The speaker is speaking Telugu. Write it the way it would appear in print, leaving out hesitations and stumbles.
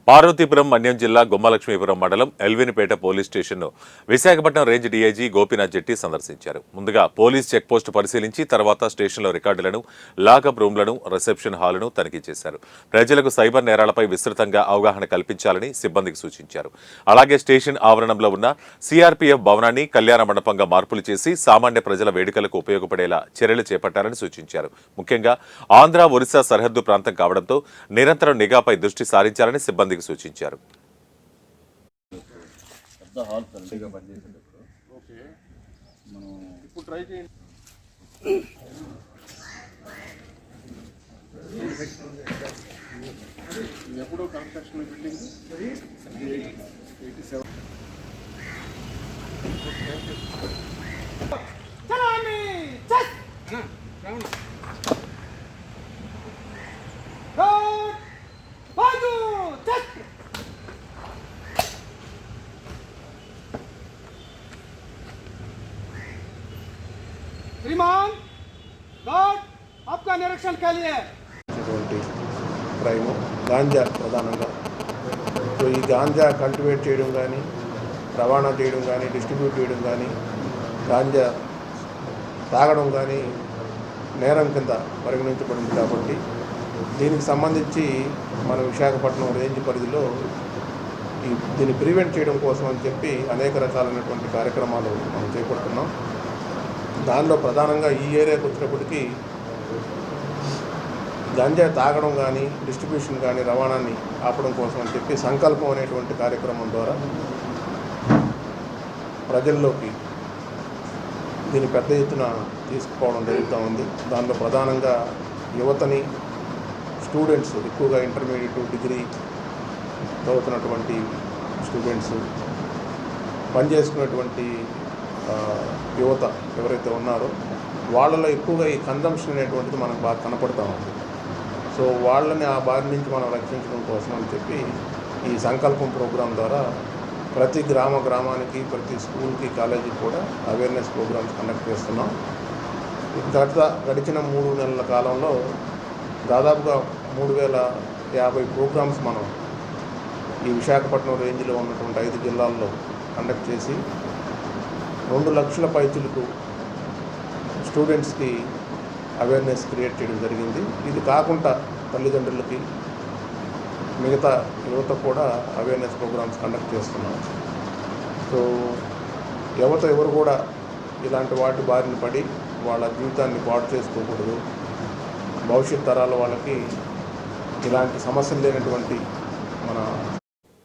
పార్వతీపురం మన్యం జిల్లా గుమ్మలక్ష్మీపురం మండలం ఎల్వినిపేట పోలీస్ స్టేషన్ను విశాఖపట్నం రేంజ్ డీఐజీ గోపీనాథ్ జెట్టి సందర్శించారు. ముందుగా పోలీస్ చెక్పోస్ట్ పరిశీలించి తర్వాత స్టేషన్లో రికార్డులను, లాకప్ రూమ్లను, రిసెప్షన్ హాలును తనిఖీ చేశారు. ప్రజలకు సైబర్ నేరాలపై విస్తృతంగా అవగాహన కల్పించాలని సిబ్బందికి సూచించారు. అలాగే స్టేషన్ ఆవరణంలో ఉన్న సిఆర్పీఎఫ్ భవనాన్ని కళ్యాణ మండపంగా మార్పులు చేసి సామాన్య ప్రజల వేడుకలకు ఉపయోగపడేలా చర్యలు చేపట్టాలని సూచించారు. ముఖ్యంగా ఆంధ్ర, ఒరిస్సా సరిహద్దు ప్రాంతం కావడంతో నిరంతరం నిఘాపై దృష్టి సారించాలని సిబ్బంది సూచించారు. ఎప్పుడో కన్స్ట్రక్షన్ బిల్డింగ్ 87 श्रीमान गॉड आपका निरीक्षण के लिए క్రైమ్ గాంజా ప్రధానంగా. సో ఈ గాంజా కల్టివేట్ చేయడం కానీ, రవాణా చేయడం కానీ, డిస్ట్రిబ్యూట్ చేయడం కానీ, గాంజా తాగడం కానీ నేరం కింద పరిగణించబడింది. కాబట్టి దీనికి సంబంధించి మన విశాఖపట్నం రేంజ్ పరిధిలో దీన్ని ప్రివెంట్ చేయడం కోసం అని చెప్పి అనేక రకాలైనటువంటి కార్యక్రమాలు మనం చేపడుతున్నాం. దానిలో ప్రధానంగా ఈ ఏరియాకి వచ్చినప్పటికీ గంజా తాగడం కానీ, డిస్ట్రిబ్యూషన్ కానీ, రవాణాన్ని ఆపడం కోసం అని చెప్పి సంకల్పం అనేటువంటి కార్యక్రమం ద్వారా ప్రజల్లోకి దీన్ని పెద్ద ఎత్తున తీసుకుపోవడం జరుగుతూ ఉంది. దానిలో ప్రధానంగా యువతని, స్టూడెంట్స్, ఎక్కువగా ఇంటర్మీడియట్, డిగ్రీ చదువుతున్నటువంటి స్టూడెంట్స్, పనిచేసుకున్నటువంటి యువత ఎవరైతే ఉన్నారో వాళ్ళలో ఎక్కువగా ఈ కన్జంప్షన్ అనేటువంటిది మనకు బాగా కనపడుతూ ఉంది. సో వాళ్ళని ఆ బారి నుంచి మనం రక్షించడం కోసం అని చెప్పి ఈ సంకల్పం ప్రోగ్రాం ద్వారా ప్రతి గ్రామానికి, ప్రతి స్కూల్కి, కాలేజీకి కూడా అవేర్నెస్ ప్రోగ్రామ్స్ కండక్ట్ చేస్తున్నాం. గడిచిన 3 నెలల కాలంలో దాదాపుగా 3050 ప్రోగ్రామ్స్ మనం ఈ విశాఖపట్నం రేంజ్లో ఉన్నటువంటి 5 జిల్లాల్లో కండక్ట్ చేసి 2 లక్షల పైచులకు స్టూడెంట్స్కి అవేర్నెస్ క్రియేట్ చేయడం జరిగింది. ఇది కాకుండా తల్లిదండ్రులకి, మిగతా యువత కూడా అవేర్నెస్ ప్రోగ్రామ్స్ కండక్ట్ చేస్తున్నాం. సో యువత ఎవరు కూడా ఇలాంటి వాటి బారిన పడి వాళ్ళ జీవితాన్ని పాడు చేసుకోకూడదు. భవిష్యత్ తరాల వాళ్ళకి ఇలాంటి సమస్యలు లేనటువంటి